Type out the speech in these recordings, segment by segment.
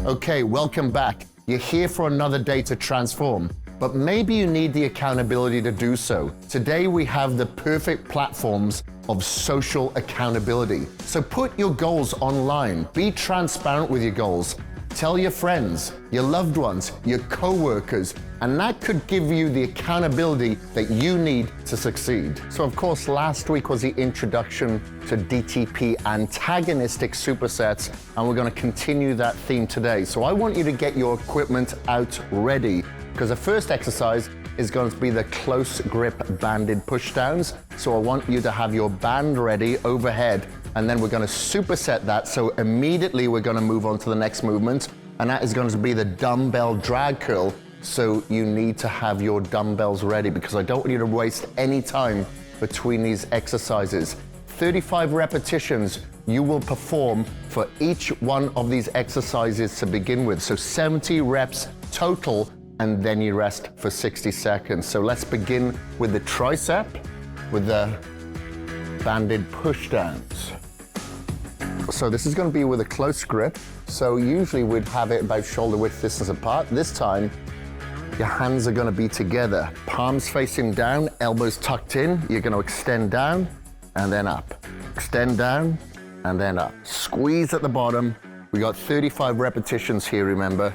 Okay, welcome back. You're here for another day to transform, but maybe you need the accountability to do so. Today we have the perfect platforms of social accountability. So put your goals online, be transparent with your goals. Tell your friends, your loved ones, your co-workers, and that could give you the accountability that you need to succeed. So of course, last week was the introduction to DTP antagonistic supersets, and we're gonna continue that theme today. So I want you to get your equipment out ready, because the first exercise is going to be the close grip banded pushdowns. So I want you to have your band ready overhead, and then we're going to superset that. So immediately we're going to move on to the next movement, and that is going to be the dumbbell drag curl. So you need to have your dumbbells ready, because I don't want you to waste any time between these exercises. 35 repetitions you will perform for each one of these exercises to begin with. So 70 reps total, and then you rest for 60 seconds. So let's begin with the tricep, with the banded pushdowns. So this is going to be with a close grip. So usually we'd have it about shoulder width distance apart. This time, your hands are going to be together. Palms facing down, elbows tucked in. You're going to extend down and then up. Extend down and then up. Squeeze at the bottom. We got 35 repetitions here, remember?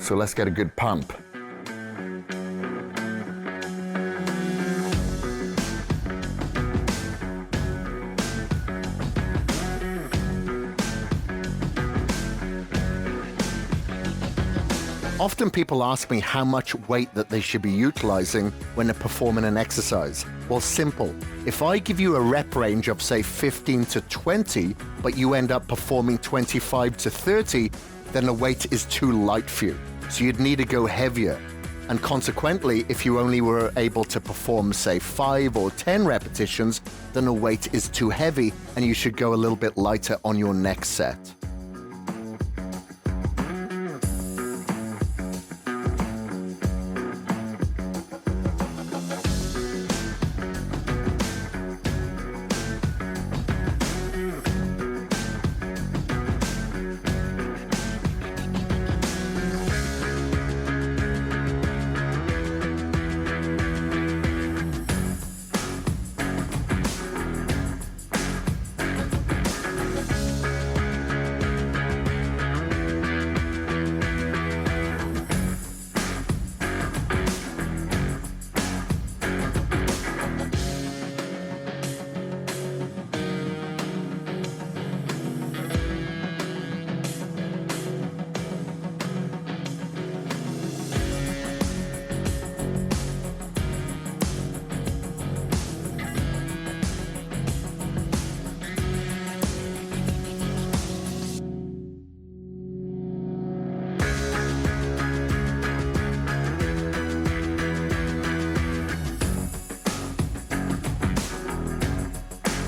So let's get a good pump. Often people ask me how much weight that they should be utilizing when they're performing an exercise. Well, simple. If I give you a rep range of say 15 to 20, but you end up performing 25 to 30, then the weight is too light for you. So you'd need to go heavier. And consequently, if you only were able to perform say 5 or 10 repetitions, then the weight is too heavy and you should go a little bit lighter on your next set.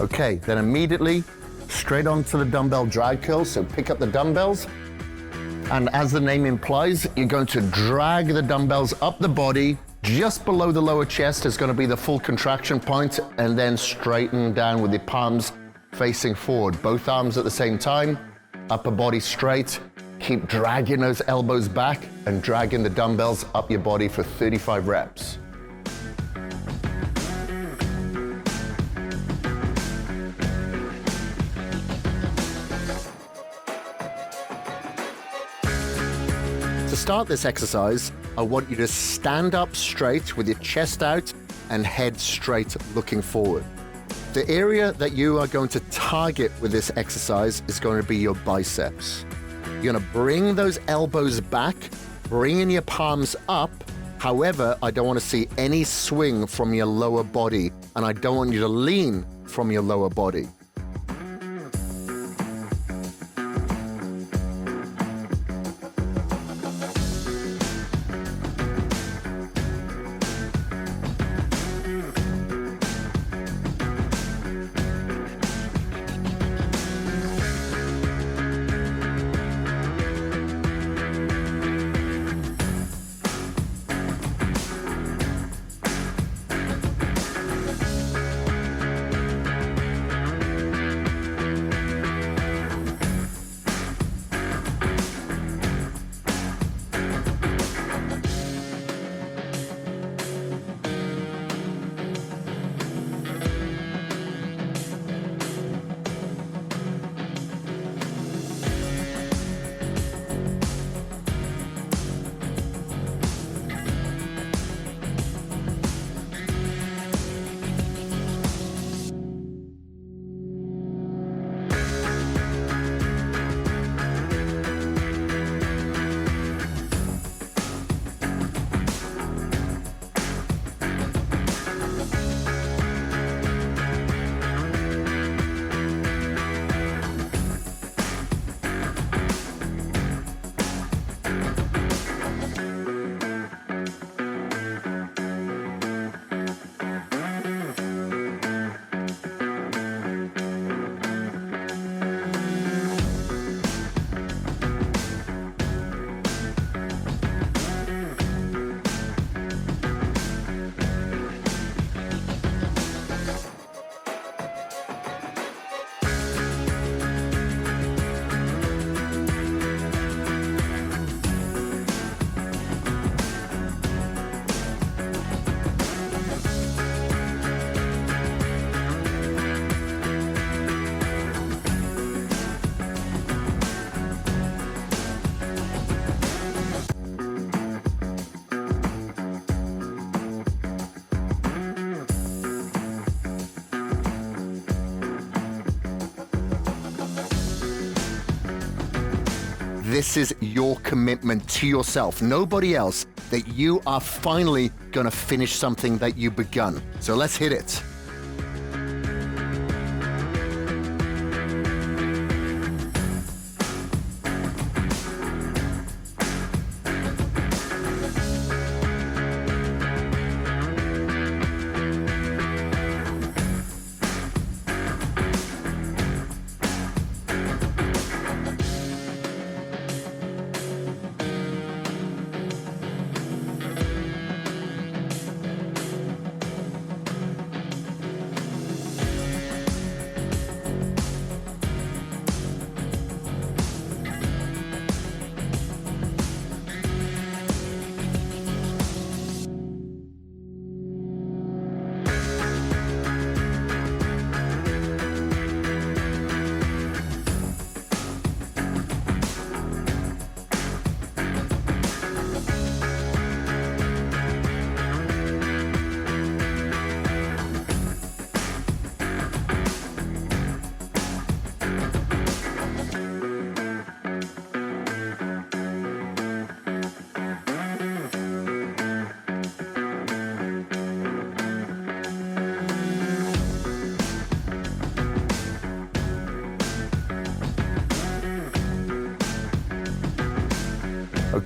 Okay, then immediately straight onto the dumbbell drag curl. So pick up the dumbbells, and as the name implies, you're going to drag the dumbbells up the body. Just below the lower chest is going to be the full contraction point, and then straighten down with the palms facing forward. Both arms at the same time, upper body straight. Keep dragging those elbows back and dragging the dumbbells up your body for 35 reps. To start this exercise, I want you to stand up straight with your chest out and head straight looking forward. The area that you are going to target with this exercise is going to be your biceps. You're going to bring those elbows back, bringing your palms up. However, I don't want to see any swing from your lower body, and I don't want you to lean from your lower body. this is your commitment to yourself, nobody else, that you are finally going to finish something that you've begun. So let's hit it.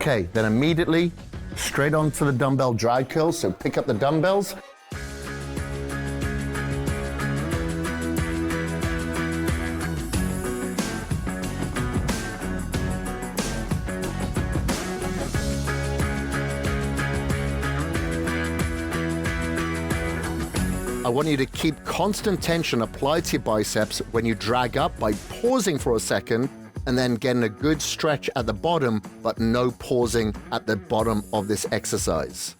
Okay, then immediately straight onto the dumbbell drag curls. So pick up the dumbbells. I want you to keep constant tension applied to your biceps when you drag up by pausing for a second and then getting a good stretch at the bottom, but no pausing at the bottom of this exercise.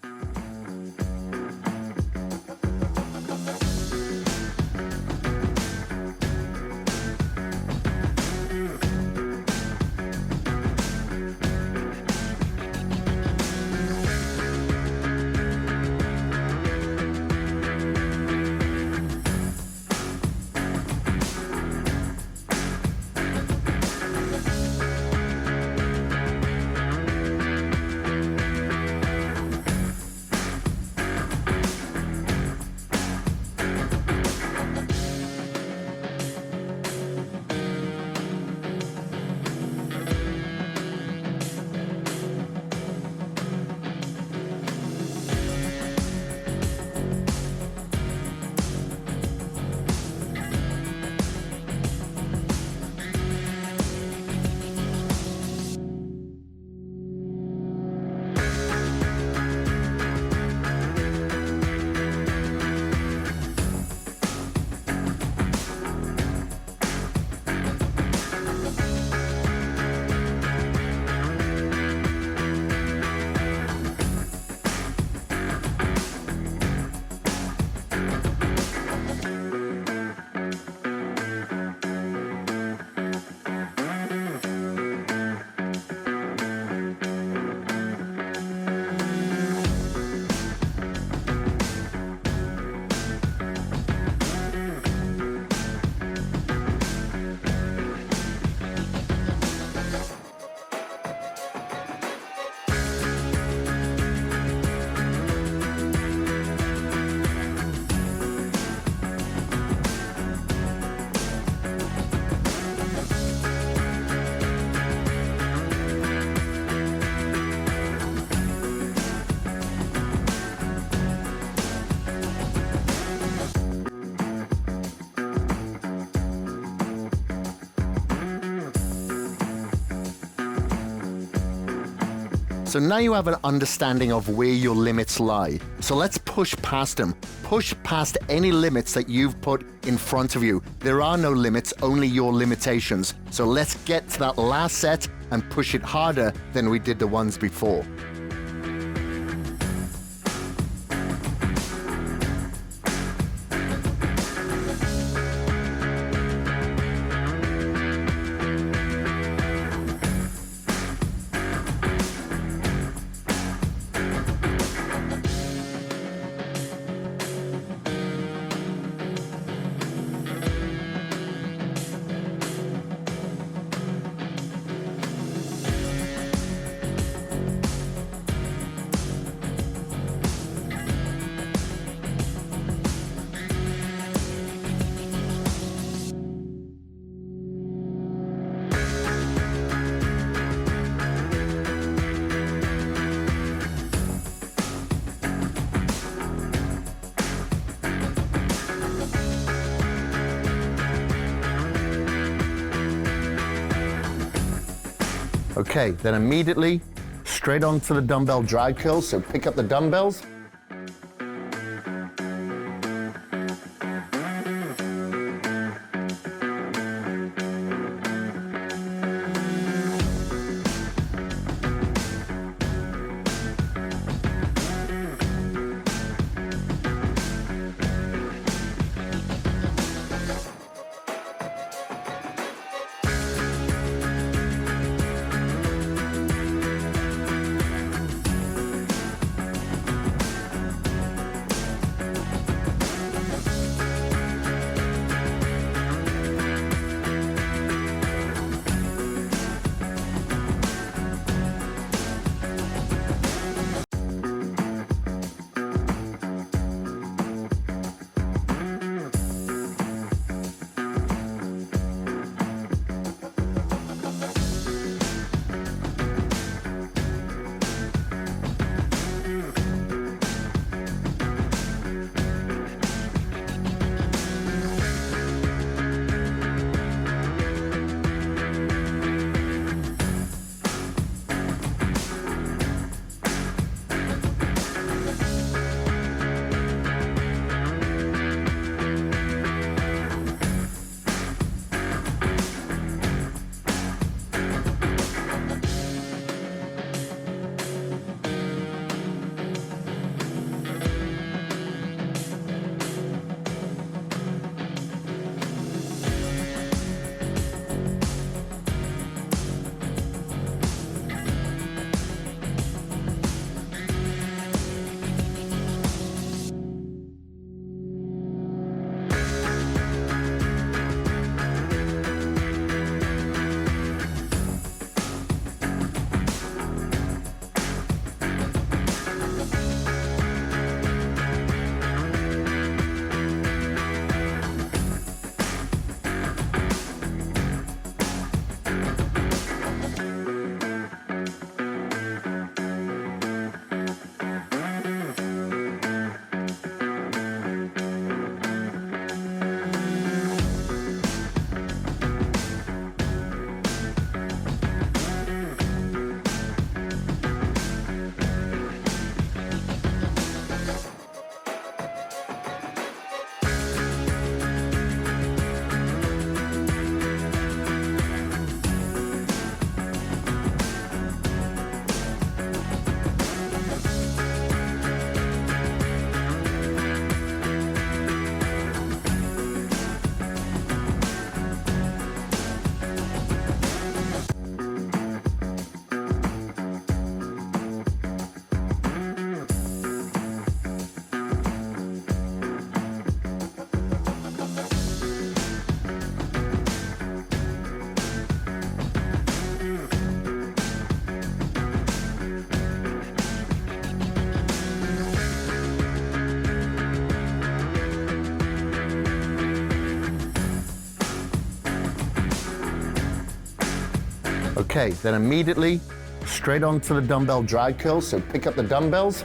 So now you have an understanding of where your limits lie. So let's push past them. Push past any limits that you've put in front of you. There are no limits, only your limitations. So let's get to that last set and push it harder than we did the ones before. Okay, then immediately straight onto the dumbbell drag curls. So pick up the dumbbells. Okay, then immediately straight onto the dumbbell drag curls. So pick up the dumbbells.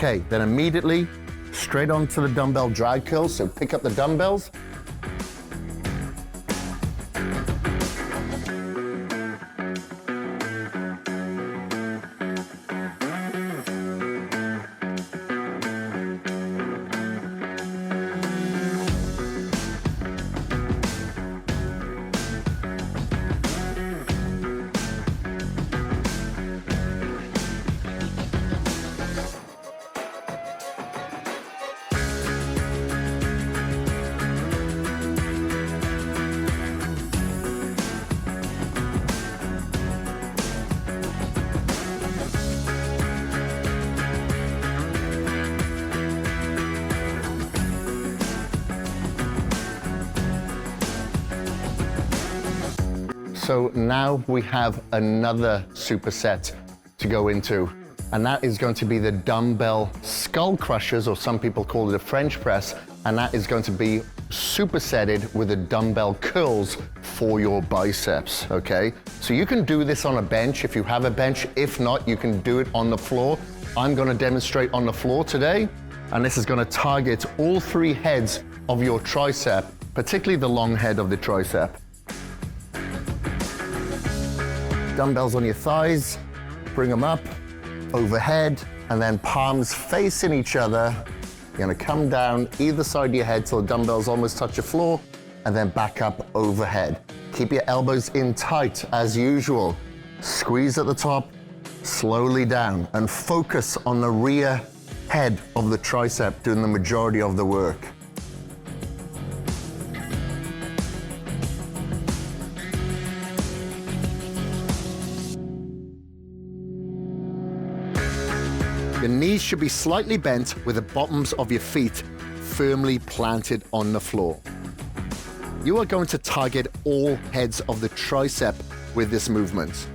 Okay, then immediately straight onto the dumbbell drag curls. So pick up the dumbbells. So now we have another superset to go into, and that is going to be the dumbbell skull crushers, or some people call it a French press, and that is going to be supersetted with the dumbbell curls for your biceps, okay? So you can do this on a bench if you have a bench. If not, you can do it on the floor. I'm gonna demonstrate on the floor today, and this is gonna target all three heads of your tricep, particularly the long head of the tricep. Dumbbells on your thighs, bring them up, overhead, and then palms facing each other. You're gonna come down either side of your head till the dumbbells almost touch the floor, and then back up overhead. Keep your elbows in tight as usual. Squeeze at the top, slowly down, and focus on the rear head of the tricep doing the majority of the work. Your knees should be slightly bent with the bottoms of your feet firmly planted on the floor. You are going to target all heads of the tricep with this movement.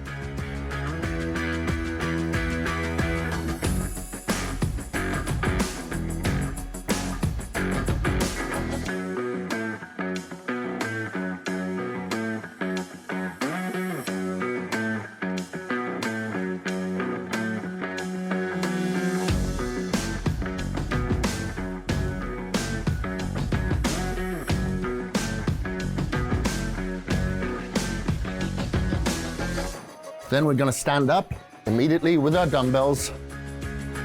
Then we're gonna stand up immediately with our dumbbells,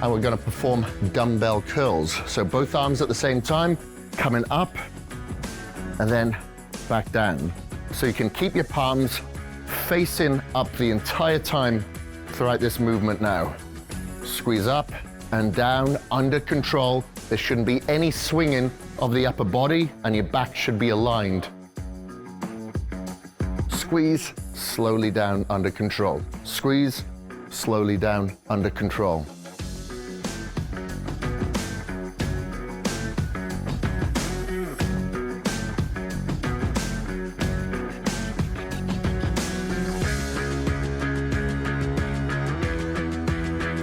and we're gonna perform dumbbell curls. So both arms at the same time, coming up, and then back down. So you can keep your palms facing up the entire time throughout this movement now. Squeeze up and down, under control. There shouldn't be any swinging of the upper body, and your back should be aligned. Squeeze, slowly down, under control. Squeeze, slowly down, under control.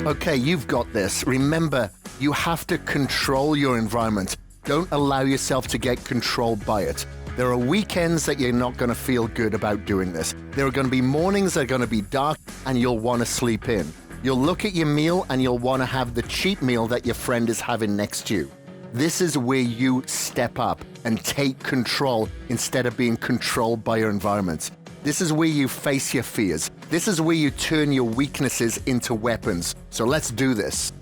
Okay, you've got this. Remember, you have to control your environment. Don't allow yourself to get controlled by it. There are weekends that you're not going to feel good about doing this. There are going to be mornings that are going to be dark and you'll want to sleep in. You'll look at your meal and you'll want to have the cheap meal that your friend is having next to you. This is where you step up and take control instead of being controlled by your environment. This is where you face your fears. This is where you turn your weaknesses into weapons. So let's do this.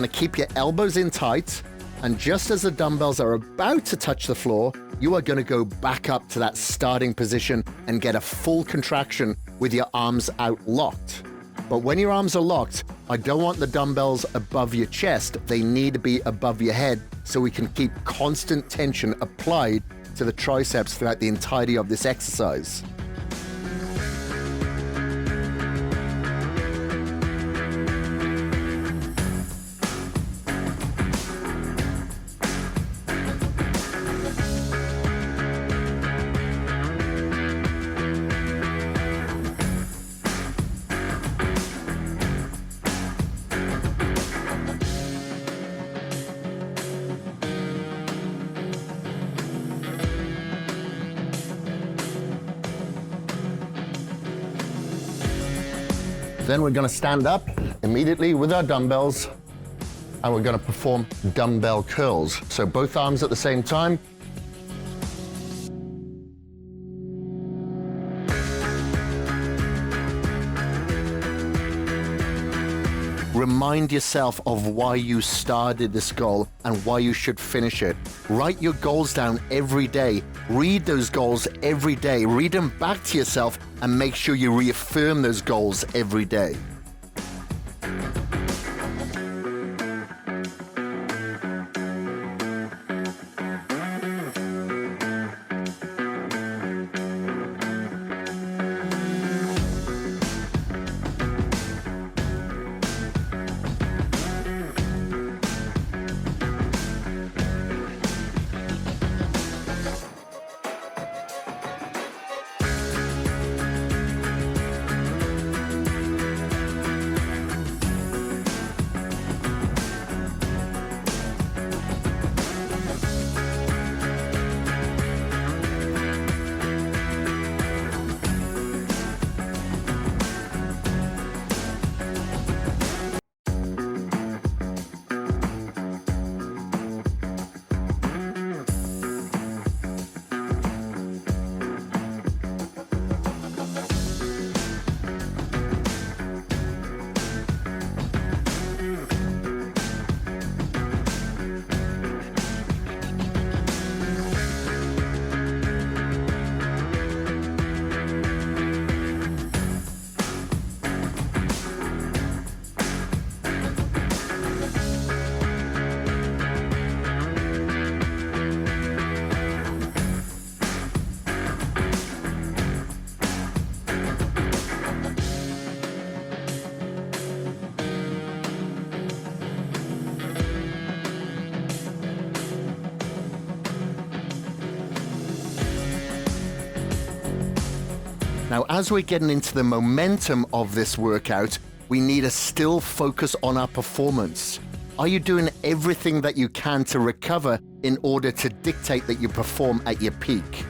going to keep your elbows in tight, and just as the dumbbells are about to touch the floor, you are going to go back up to that starting position and get a full contraction with your arms out locked. But when your arms are locked, I don't want the dumbbells above your chest. They need to be above your head so we can keep constant tension applied to the triceps throughout the entirety of this exercise. Then we're going to stand up immediately with our dumbbells, and we're going to perform dumbbell curls. So both arms at the same time. Remind yourself of why you started this goal and why you should finish it. Write your goals down every day. Read those goals every day. Read them back to yourself and make sure you reaffirm those goals every day. Now, as we're getting into the momentum of this workout, we need to still focus on our performance. Are you doing everything that you can to recover in order to dictate that you perform at your peak?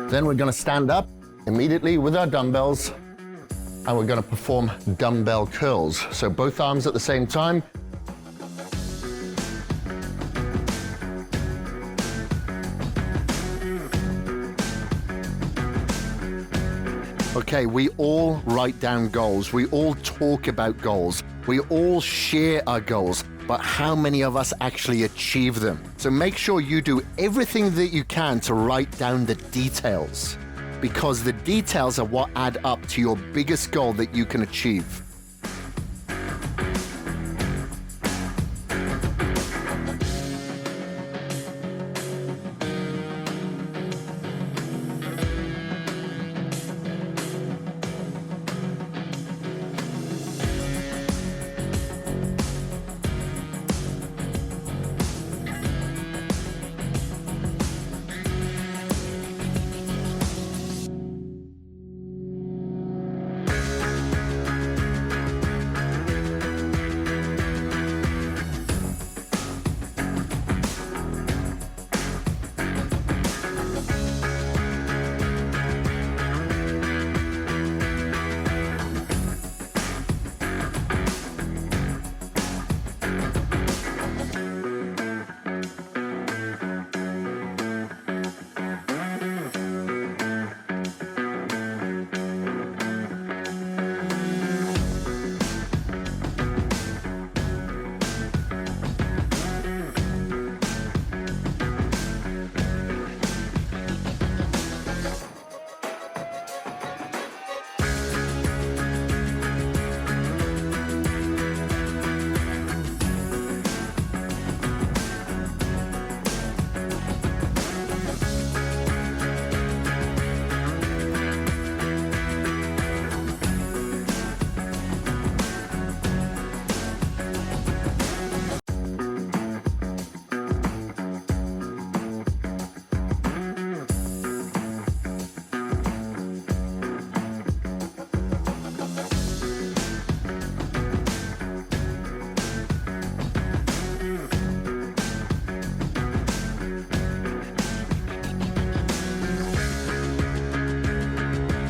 Then we're going to stand up immediately with our dumbbells, and we're going to perform dumbbell curls. So both arms at the same time. Okay, we all write down goals. We all talk about goals. We all share our goals. But how many of us actually achieve them? So make sure you do everything that you can to write down the details. because the details are what add up to your biggest goal that you can achieve.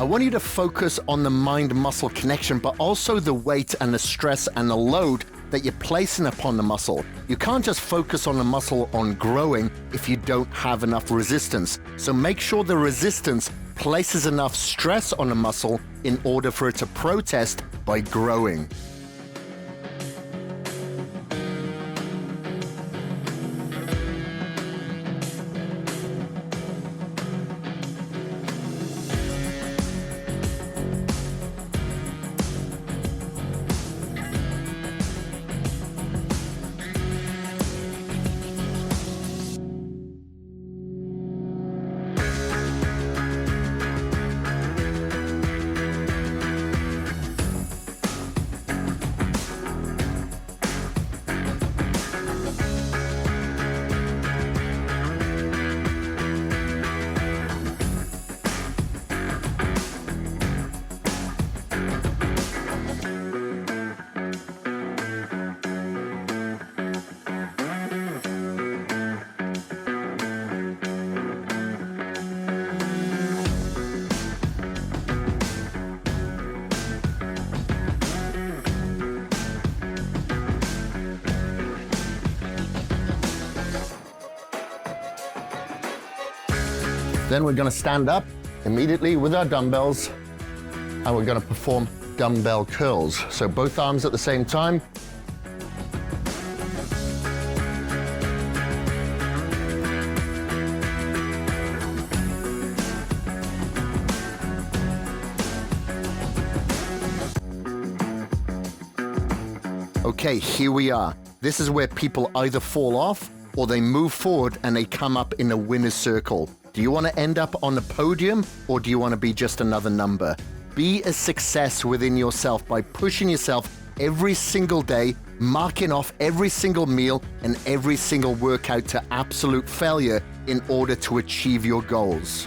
I want you to focus on the mind-muscle connection, but also the weight and the stress and the load that you're placing upon the muscle. You can't just focus on the muscle on growing if you don't have enough resistance. So make sure the resistance places enough stress on the muscle in order for it to protest by growing. Then we're going to stand up immediately with our dumbbells and we're going to perform dumbbell curls. So both arms at the same time. Okay, here we are. This is where people either fall off or they move forward and they come up in a winner's circle. Do you want to end up on the podium or do you want to be just another number? Be a success within yourself by pushing yourself every single day, marking off every single meal and every single workout to absolute failure in order to achieve your goals.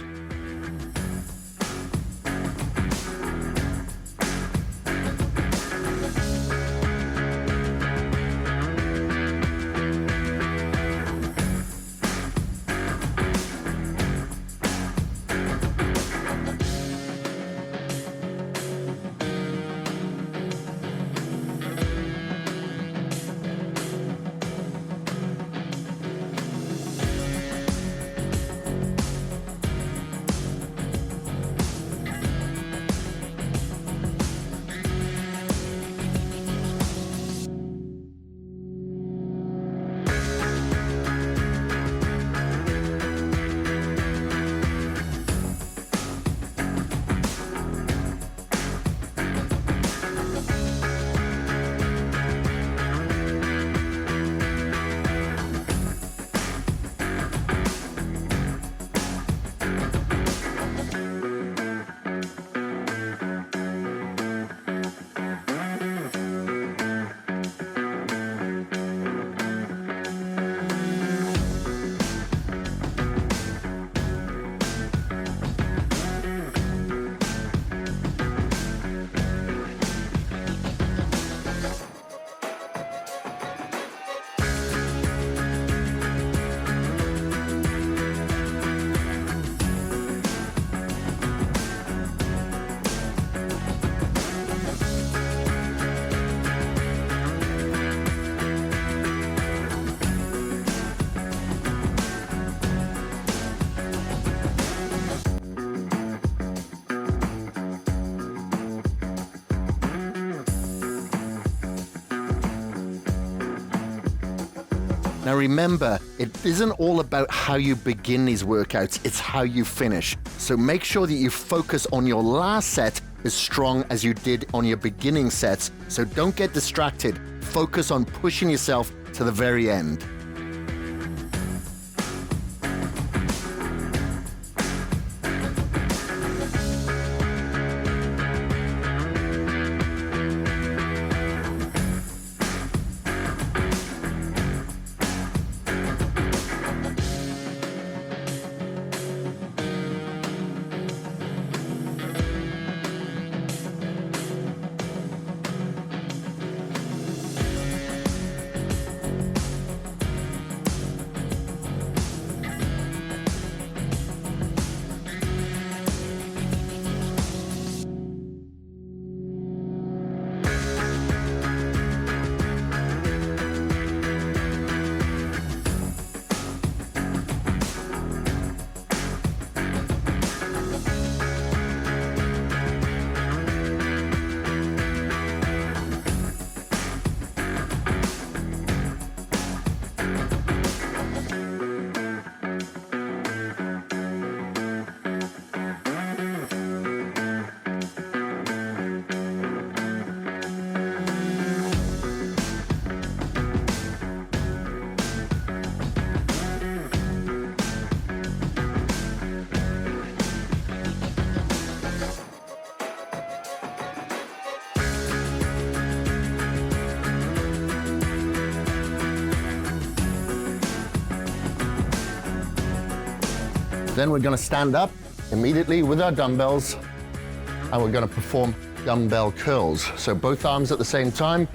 Now remember, it isn't all about how you begin these workouts, it's how you finish. So make sure that you focus on your last set as strong as you did on your beginning sets. So don't get distracted. Focus on pushing yourself to the very end. Then we're going to stand up immediately with our dumbbells and we're going to perform dumbbell curls. So both arms at the same time.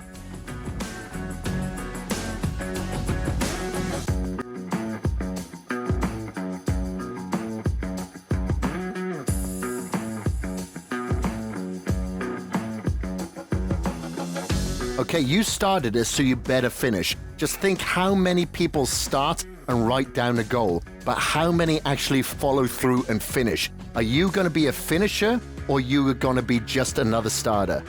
Okay, you started this, so you better finish. Just think how many people start and write down a goal, but how many actually follow through and finish? Are you going to be a finisher or you are going to be just another starter?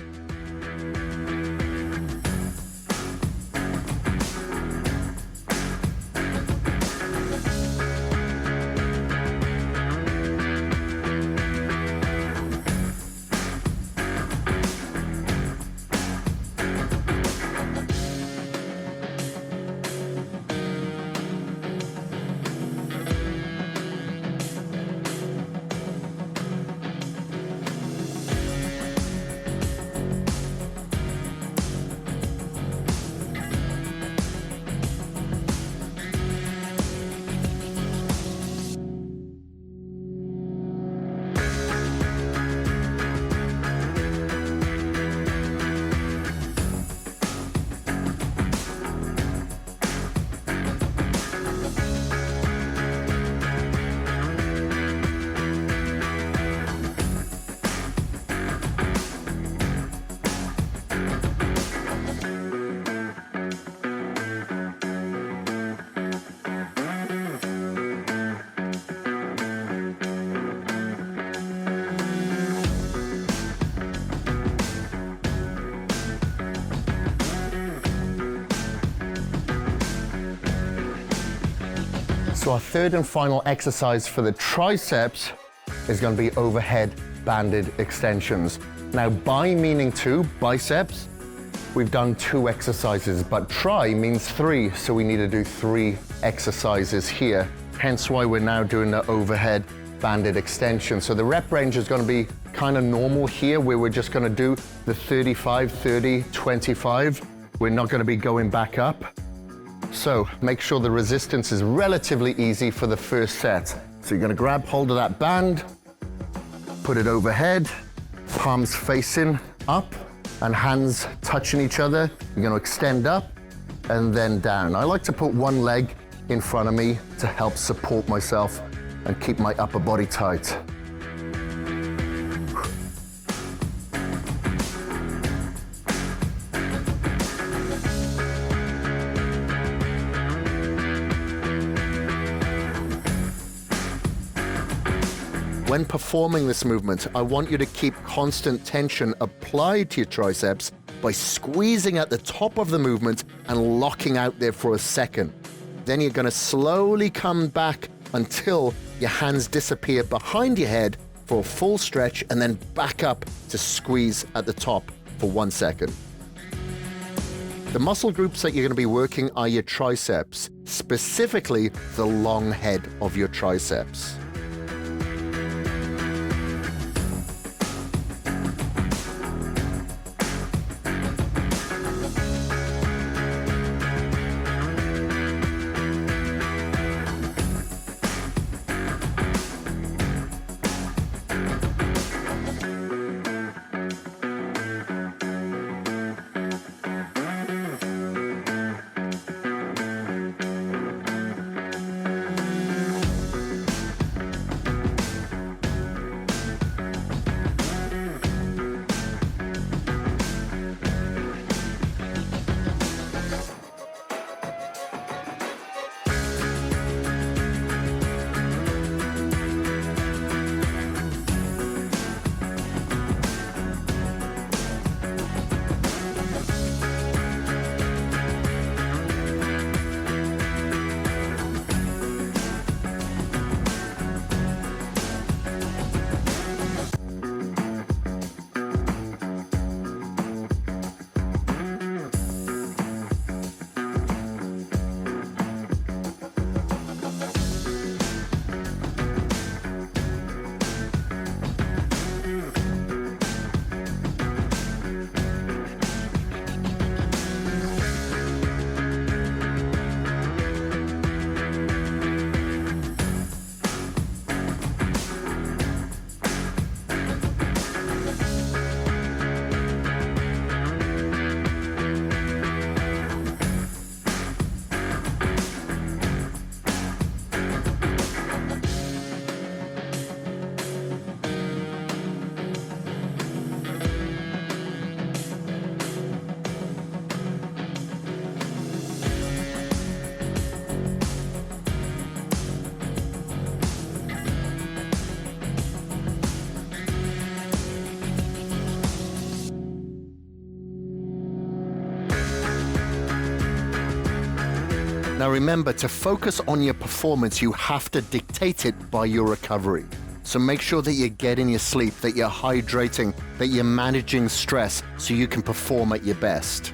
So our third and final exercise for the triceps is going to be overhead banded extensions. Now, bi meaning two, biceps, we've done 2 exercises, but tri means 3, so we need to do 3 exercises here. Hence why we're now doing the overhead banded extension. So the rep range is going to be kind of normal here, where we're just going to do the 35, 30, 25. We're not going to be going back up. So make sure the resistance is relatively easy for the first set. So you're going to grab hold of that band, put it overhead, palms facing up and hands touching each other. You're going to extend up and then down. I like to put one leg in front of me to help support myself and keep my upper body tight. When performing this movement, I want you to keep constant tension applied to your triceps by squeezing at the top of the movement and locking out there for a second. Then you're going to slowly come back until your hands disappear behind your head for a full stretch, and then back up to squeeze at the top for 1 second. The muscle groups that you're going to be working are your triceps, specifically the long head of your triceps. Now remember, to focus on your performance, you have to dictate it by your recovery. So make sure that you're getting your sleep, that you're hydrating, that you're managing stress so you can perform at your best.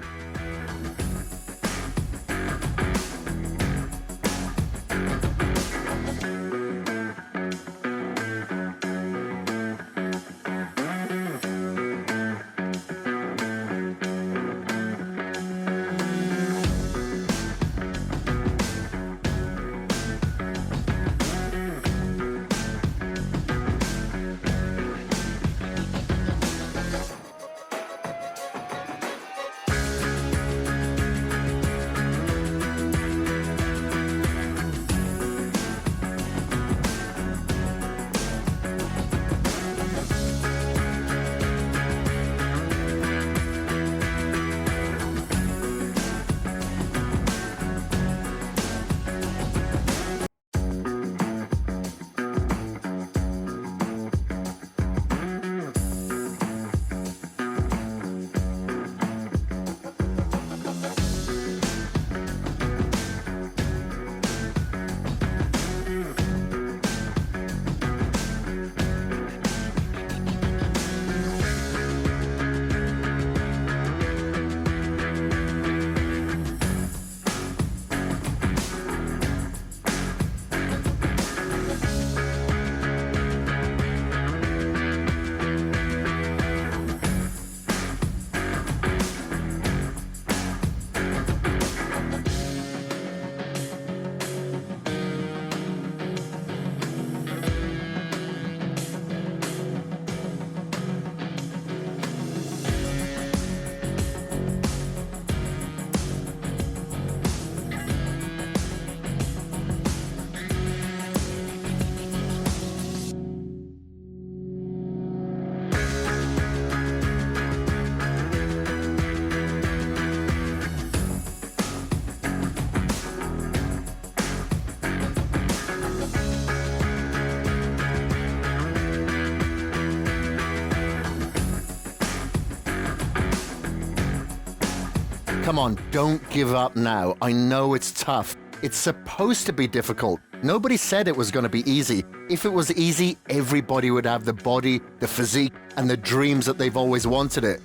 Come on, don't give up now. I know it's tough. It's supposed to be difficult. Nobody said it was going to be easy. If it was easy, everybody would have the body, the physique, and the dreams that they've always wanted it.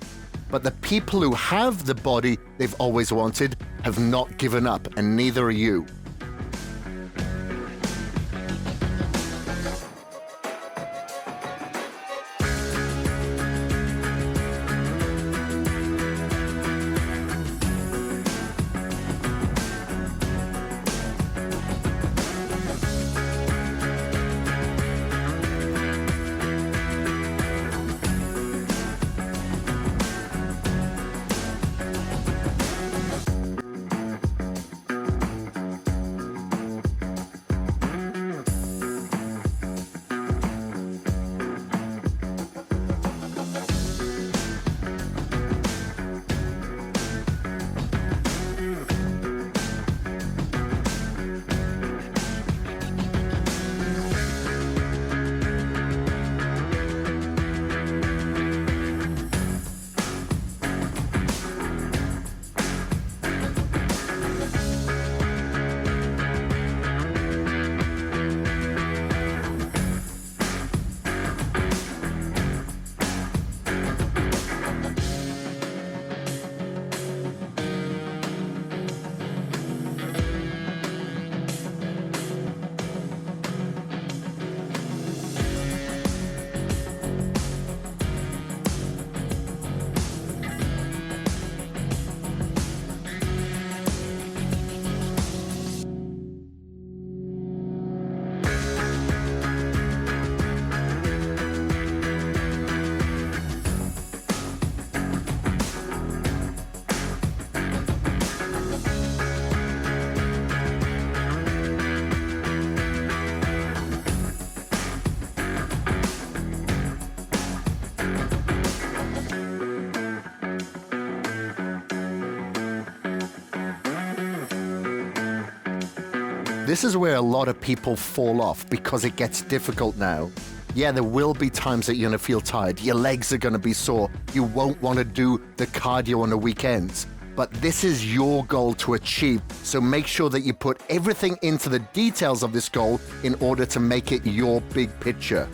But the people who have the body they've always wanted have not given up, and neither are you. This is where a lot of people fall off because it gets difficult now. Yeah, there will be times that you're going to feel tired. Your legs are going to be sore. You won't want to do the cardio on the weekends. But this is your goal to achieve. So make sure that you put everything into the details of this goal in order to make it your big picture.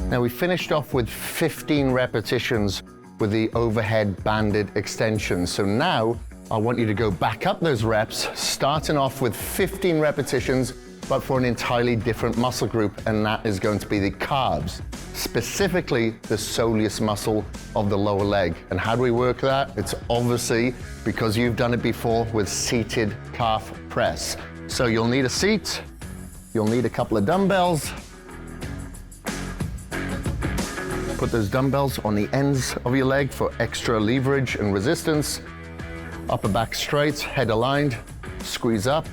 Now we finished off with 15 repetitions with the overhead banded extension. So now I want you to go back up those reps, starting off with 15 repetitions, but for an entirely different muscle group, and that is going to be the calves, specifically the soleus muscle of the lower leg. And how do we work that? It's obviously because you've done it before with seated calf press. So you'll need a seat, you'll need a couple of dumbbells. Put those dumbbells on the ends of your leg for extra leverage and resistance. Upper back straight, head aligned, squeeze up,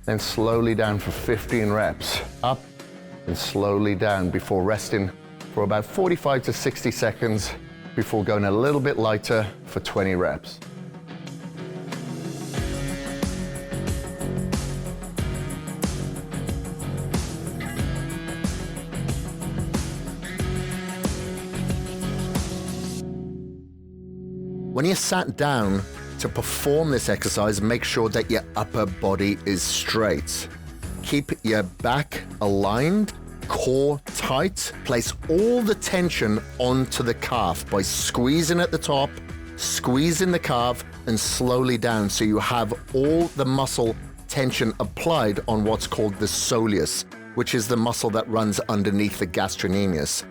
then slowly down for 15 reps. Up and slowly down before resting for about 45 to 60 seconds before going a little bit lighter for 20 reps. When you're sat down to perform this exercise, make sure that your upper body is straight. Keep your back aligned, core tight. Place all the tension onto the calf by squeezing at the top, squeezing the calf, and slowly down so you have all the muscle tension applied on what's called the soleus, which is the muscle that runs underneath the gastrocnemius.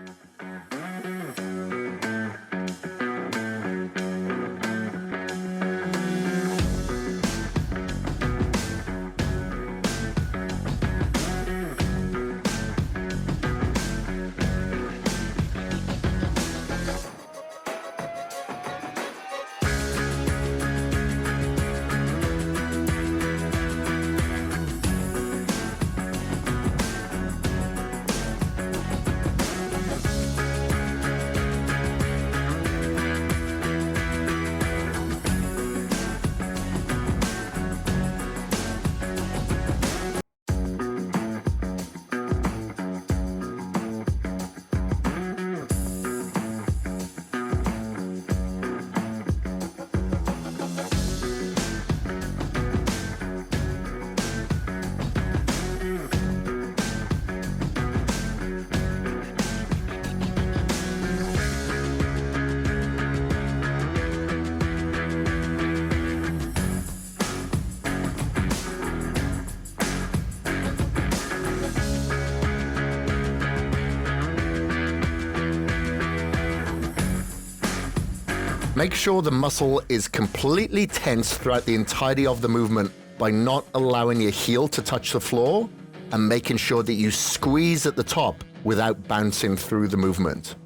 Make sure the muscle is completely tense throughout the entirety of the movement by not allowing your heel to touch the floor and making sure that you squeeze at the top without bouncing through the movement.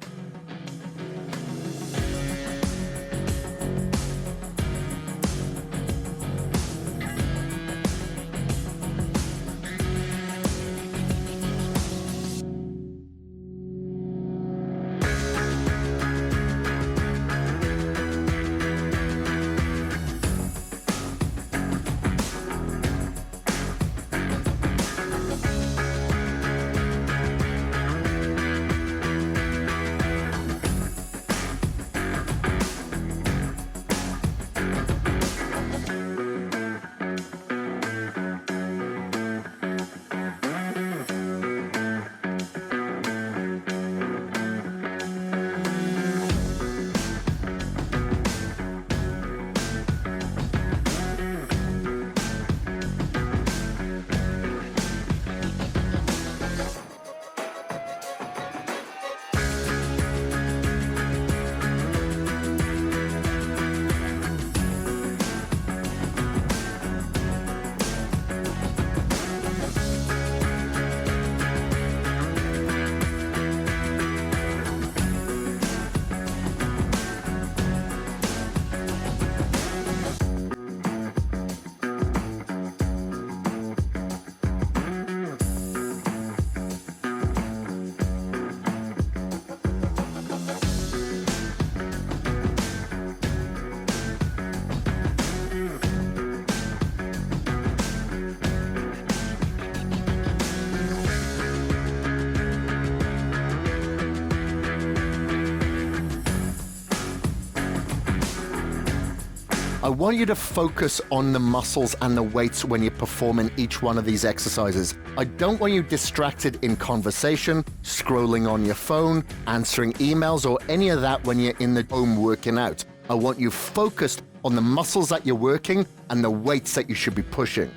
I want you to focus on the muscles and the weights when you're performing each one of these exercises. I don't want you distracted in conversation, scrolling on your phone, answering emails, or any of that when you're in the home working out. I want you focused on the muscles that you're working and the weights that you should be pushing.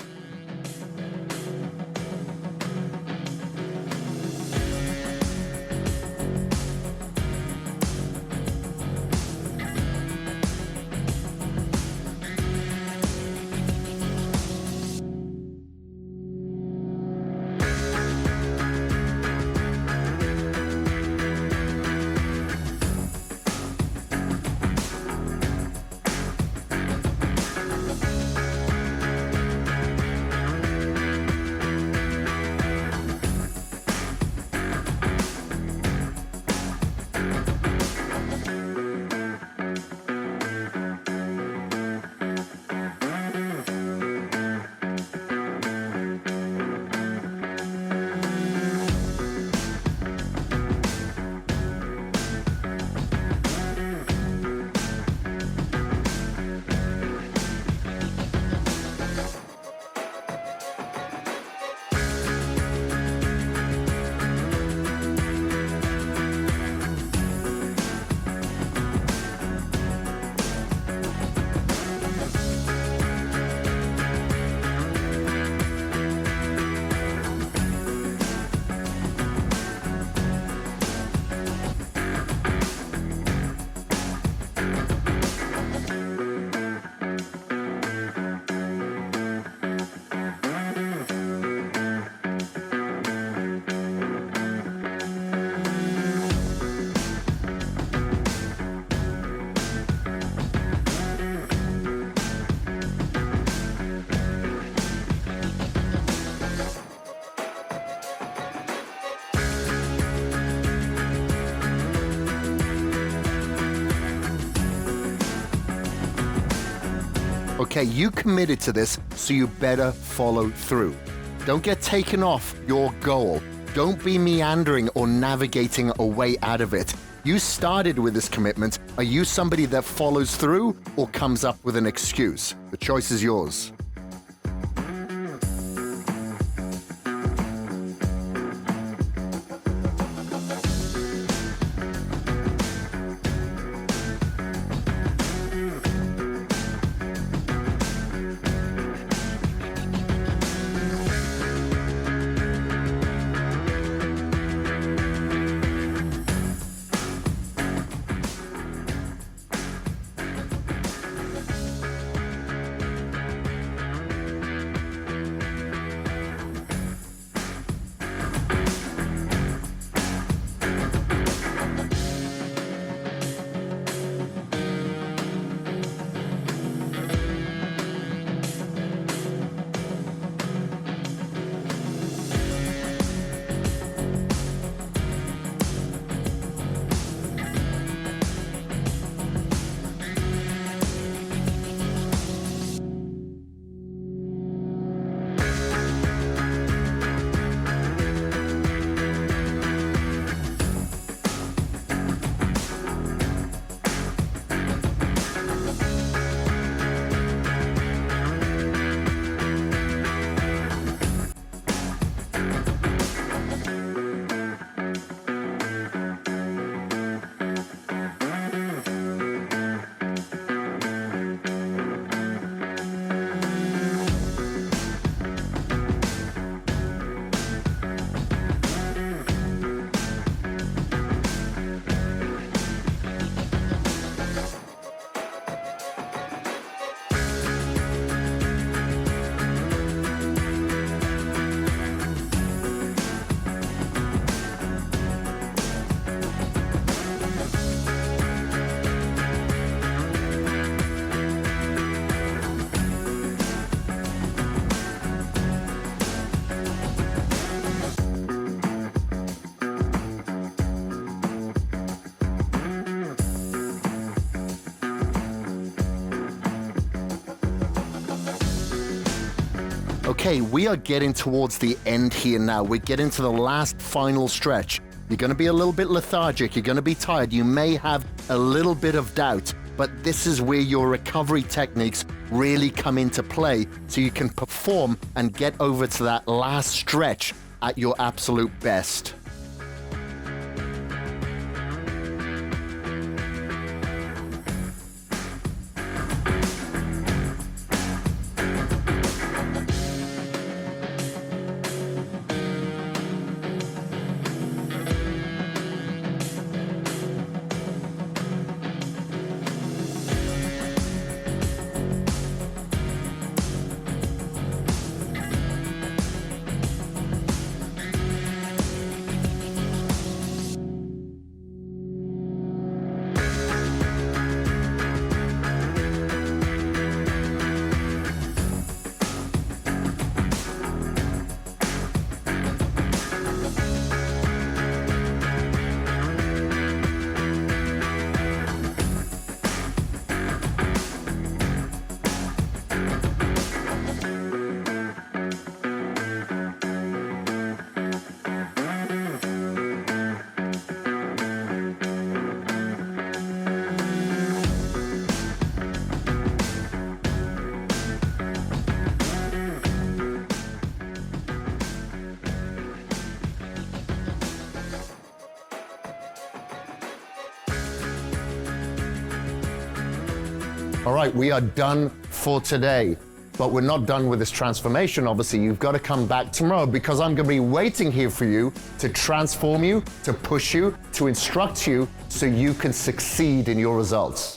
Okay, you committed to this, so you better follow through. Don't get taken off your goal. Don't be meandering or navigating a way out of it. You started with this commitment. Are you somebody that follows through or comes up with an excuse? The choice is yours. Okay, we are getting towards the end here now. We're getting to the last final stretch. You're going to be a little bit lethargic. You're going to be tired. You may have a little bit of doubt. but this is where your recovery techniques really come into play so you can perform and get over to that last stretch at your absolute best. All right, we are done for today, but we're not done with this transformation. Obviously, you've got to come back tomorrow because I'm going to be waiting here for you to transform you, to push you, to instruct you so you can succeed in your results.